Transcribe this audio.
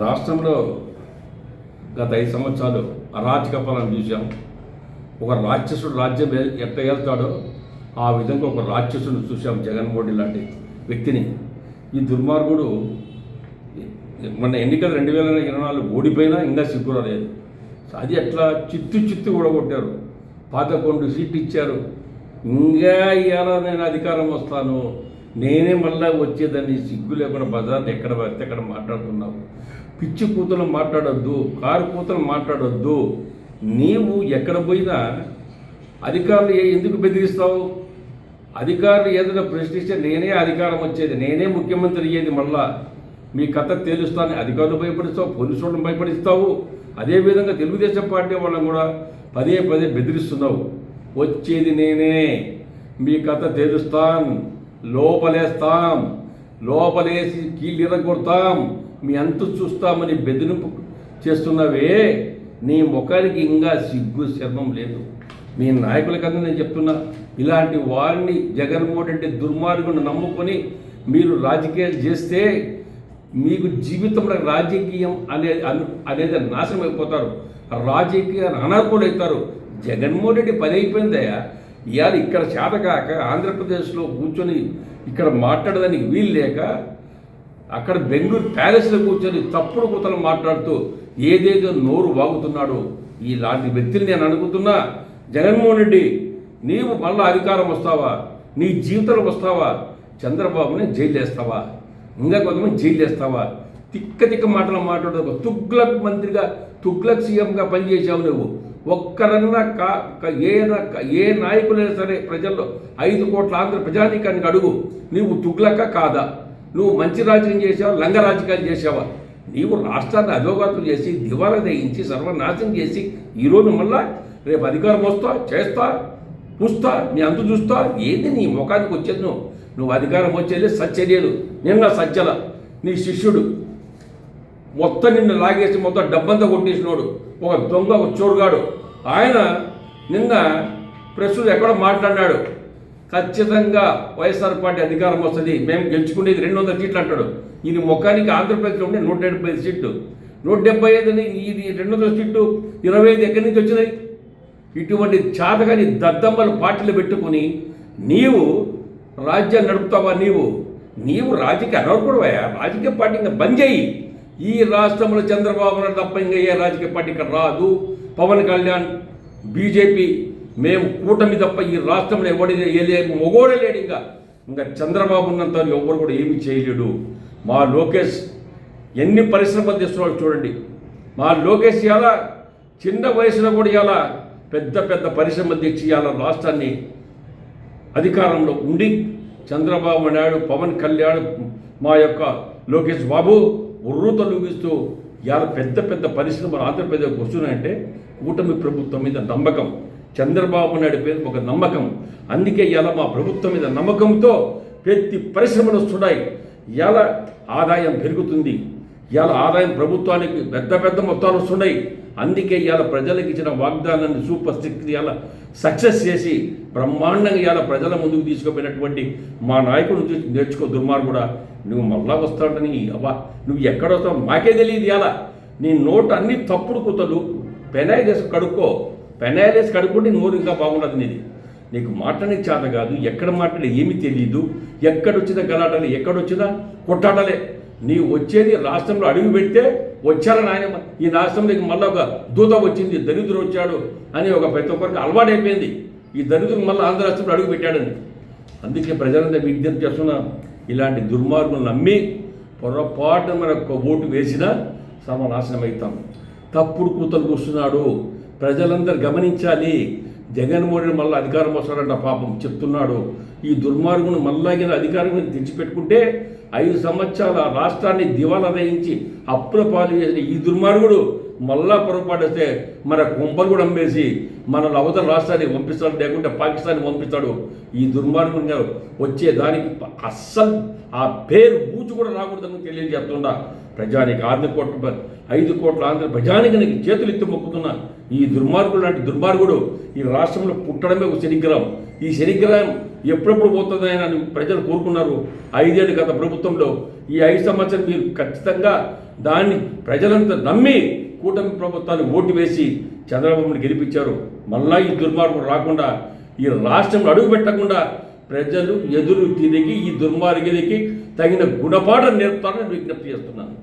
రాష్ట్రంలో గత 5 సంవత్సరాలు అరాచక పాలన చూసాం. ఒక రాక్షసుడు రాజ్యం ఎట్లా వెళ్తాడో ఆ విధంగా ఒక రాక్షసుని చూసాం. జగన్మోహన్ రెడ్డి లాంటి వ్యక్తిని. ఈ దుర్మార్గుడు మన ఎన్నికలు 2024 ఓడిపోయినా ఇంకా సిగ్గురాలేదు. అది అట్లా చిత్తు కూడా కొట్టారు. 11 సీట్లు ఇచ్చారు. ఇంకా ఇవాళ నేను అధికారం వస్తాను, నేనే మళ్ళా వచ్చేదాన్ని సిగ్గు లేకుండా బజార్ని ఎక్కడ పడితే అక్కడ మాట్లాడుతున్నావు. పిచ్చి కూతురు మాట్లాడొద్దు, కారు కూతురు మాట్లాడొద్దు. నీవు ఎక్కడ పోయినా అధికారులు ఎందుకు బెదిరిస్తావు? అధికారులు ఏదైనా ప్రశ్నిస్తే నేనే అధికారం వచ్చేది, నేనే ముఖ్యమంత్రి అయ్యేది, మళ్ళా మీ కథ తేలుస్తాను. అధికారులు భయపడిస్తావు, పోలీసు వాళ్ళని భయపడిస్తావు. అదేవిధంగా తెలుగుదేశం పార్టీ వాళ్ళని కూడా పదే బెదిరిస్తున్నావు. వచ్చేది నేనే, మీ కథ తేలుస్తాం, లోపలేస్తాం, లోపలేసి కీళ్ళు ఇరగొడతాం, మీ అంతు చూస్తామని బెదిరింపు చేస్తున్నావే. నీ ముఖానికి ఇంకా సిగ్గు శర్మం లేదు. మీ నాయకులకన్నా నేను చెప్తున్నా, ఇలాంటి వారిని జగన్మోహన్ రెడ్డి దుర్మార్గుని నమ్ముకొని మీరు రాజకీయాలు చేస్తే మీకు జీవితంలో రాజకీయం అనేది నాశనం అయిపోతారు. రాజకీయాన్ని అనర్హులవుతారు. జగన్మోహన్ రెడ్డి పని అయిపోయిందయ్యా. ఇవాళ ఇక్కడ చేతకాక ఆంధ్రప్రదేశ్లో కూర్చొని ఇక్కడ మాట్లాడడానికి వీలు లేక అక్కడ బెంగళూరు ప్యాలెస్లో కూర్చొని తప్పుడు కూతలు మాట్లాడుతూ ఏదేదో నోరు వాగుతున్నాడు. ఇలాంటి వ్యక్తిని నేను అనుకుంటున్నా. జగన్మోహన్ రెడ్డి, నీవు మళ్ళా అధికారం వస్తావా? నీ జీవితంలో వస్తావా? చంద్రబాబుని జైలు వేస్తావా? ఇంకా కొంతమంది జైలు వేస్తావా? తిక్క మాటలు మాట్లాడదు. తుగ్లక్ మంత్రిగా, తుగ్లక్ సీఎంగా పనిచేసావు నువ్వు. ఒక్కరన్నా ఏ నాయకులైనా సరే ప్రజల్లో 5 కోట్ల ఆంధ్ర ప్రజానీకానికి అడుగు, నీవు తుగ్లక కాదా? నువ్వు మంచి రాజకీయం చేసావా, లంగ రాజకీయాలు చేసావా? నీవు రాష్ట్రాన్ని అధోగతులు చేసి దివాలా దయించి సర్వనాశనం చేసి ఈరోజు మళ్ళా రేపు అధికారం వస్తా, చేస్తా, పూస్తా, నీ అంతు చూస్తా. ఏంది నీ ముఖానికి వచ్చేది? నువ్వు అధికారం వచ్చేది సత్యలేదు. నిన్న సజ్జల నీ శిష్యుడు మొత్తం నిన్ను లాగేసి మొత్తం డబ్బంతా కొట్టేసినోడు, ఒక దొంగ, ఒక చోరుగాడు. ఆయన నిన్న ప్రెస్సులు ఎక్కడో మాట్లాడినాడు, ఖచ్చితంగా వైఎస్ఆర్ పార్టీ అధికారం వస్తుంది, మేము గెలుచుకునేది 200 సీట్లు అంటాడు. ఈయన ముఖానికి ఆంధ్రప్రదేశ్లో ఉండే 175 సీట్లు, 175 ఇది 200 సీట్లు 25 ఎక్కడి నుంచి వచ్చినాయి? ఇటువంటి చాతగాని దద్దమ్మలు పార్టీలు పెట్టుకుని నీవు రాజ్యాన్ని నడుపుతావా? నీవు రాజకీయ అనర్హుడువయ్యా. రాజకీయ పార్టీ ఇంకా బంద్ చేయి. ఈ రాష్ట్రంలో చంద్రబాబు నాయుడు తప్ప ఇంకా ఏ రాజకీయ పార్టీ ఇక్కడ రాదు. పవన్ కళ్యాణ్, బీజేపీ, మేము కూటమి తప్ప ఈ రాష్ట్రంలో మొగోడే లేడు. ఇంకా చంద్రబాబు ఉన్నంత ఎవరు కూడా ఏమి చేయలేడు. మా లోకేష్ ఎన్ని పరిశ్రమలు తెస్తున్నాడు చూడండి. మా లోకేష్ ఇలా చిన్న వయసులో కూడా ఇలా పెద్ద పరిశ్రమలు తెచ్చి ఇలా రాష్ట్రాన్ని అధికారంలో ఉండి చంద్రబాబు నాయుడు, పవన్ కళ్యాణ్, మా యొక్క లోకేష్ బాబు ఉర్రూతో లూగిస్తూ ఇవాళ పెద్ద పరిశ్రమలు ఆంధ్రప్రదేశ్కి వస్తున్నాయంటే కూటమి ప్రభుత్వం మీద నమ్మకం, చంద్రబాబు నాయుడు పేరు ఒక నమ్మకం. అందుకే ఇవాళ మా ప్రభుత్వం మీద నమ్మకంతో ప్రతి పరిశ్రమలు వస్తున్నాయి. ఇవాళ ఆదాయం పెరుగుతుంది. ఇవాళ ఆదాయం ప్రభుత్వానికి పెద్ద మొత్తాలు వస్తున్నాయి. అందుకే ఇవాళ ప్రజలకు ఇచ్చిన వాగ్దానాన్ని సూపర్ సిక్స్ ఇవాళ సక్సెస్ చేసి బ్రహ్మాండంగా ఇవాళ ప్రజల ముందుకు తీసుకుపోయినటువంటి మా నాయకుడు నేర్చుకో. దుర్మార్గుడా, నువ్వు మళ్ళా వస్తాడని అవ్వా, నువ్వు ఎక్కడ వస్తావు మాకే తెలియదు. ఇవాళ నీ నోటు అన్ని తప్పుడు కూతలు. పెనాయిల్ వేసి కడుక్కో. పెనాయిల్ వేసి కడుక్కుంటే నోరు ఇంకా బాగుండదు. నీకు మాట్లాడడానికి చేత కాదు. ఎక్కడ మాట్లాడే ఏమీ తెలియదు. ఎక్కడొచ్చినా గలాటలే, ఎక్కడొచ్చినా కొట్టాటలే. నీవు వచ్చేది రాష్ట్రంలో అడుగు పెడితే వచ్చారని ఆయన ఈ రాష్ట్రంలోకి మళ్ళీ ఒక దూత వచ్చింది, దరిద్రుడు వచ్చాడు అని ఒక ప్రతి ఒక్కరికి అలవాటైపోయింది. ఈ దరిద్రుడు మళ్ళీ ఆంధ్ర రాష్ట్రంలో అడుగు పెట్టాడని. అందుకే ప్రజలంతా విజ్ఞప్తి చేస్తున్నా, ఇలాంటి దుర్మార్గులు నమ్మి పొరపాటు మనకు ఓటు వేసినా సర్వనాశనం అవుతాం. తప్పుడు కూతలు కూస్తున్నాడు. ప్రజలందరూ గమనించాలి. జగన్మోహన్ రెడ్డి మళ్ళీ అధికారం వస్తాడంట పాపం చెప్తున్నాడు. ఈ దుర్మార్గును మళ్ళాగిన అధికారం మీద తెచ్చిపెట్టుకుంటే 5 సంవత్సరాల రాష్ట్రాన్ని దివాలా వేయించి అప్పుల పాలు చేసిన ఈ దుర్మార్గుడు మళ్ళా పొరపాటు మన కుంపలు కూడా అమ్మేసి మన అవతల రాష్ట్రానికి పంపిస్తాడు, లేకుంటే పాకిస్తాన్కి పంపిస్తాడు. ఈ దుర్మార్గుడు వచ్చేదానికి అస్సలు ఆ పేరు బూచు కూడా రాకూడదని తెలియజేస్తుండా. ప్రజానికి 5 కోట్ల ఆంధ్ర ప్రజానికి చేతులు ఎత్తి మొక్కుతున్నా. ఈ దుర్మార్గుడు లాంటి దుర్మార్గుడు ఈ రాష్ట్రంలో పుట్టడమే ఒక శనిగ్రహం. ఈ శనిగ్రహం ఎప్పుడెప్పుడు పోతుందని ప్రజలు కోరుకున్నారు. 5 ఏళ్ళు గత ప్రభుత్వంలో ఈ 5 సంవత్సరం మీరు ఖచ్చితంగా దాన్ని ప్రజలంతా నమ్మి కూటమి ప్రభుత్వాన్ని ఓటు వేసి చంద్రబాబుని గెలిపించారు. మళ్ళా ఈ దుర్మార్గం రాకుండా, ఈ రాష్ట్రంలో అడుగు పెట్టకుండా ప్రజలు ఎదురు తిరిగి ఈ దుర్మార్గుడికి తగిన గుణపాఠం నేర్పుతారని విజ్ఞప్తి చేస్తున్నాను.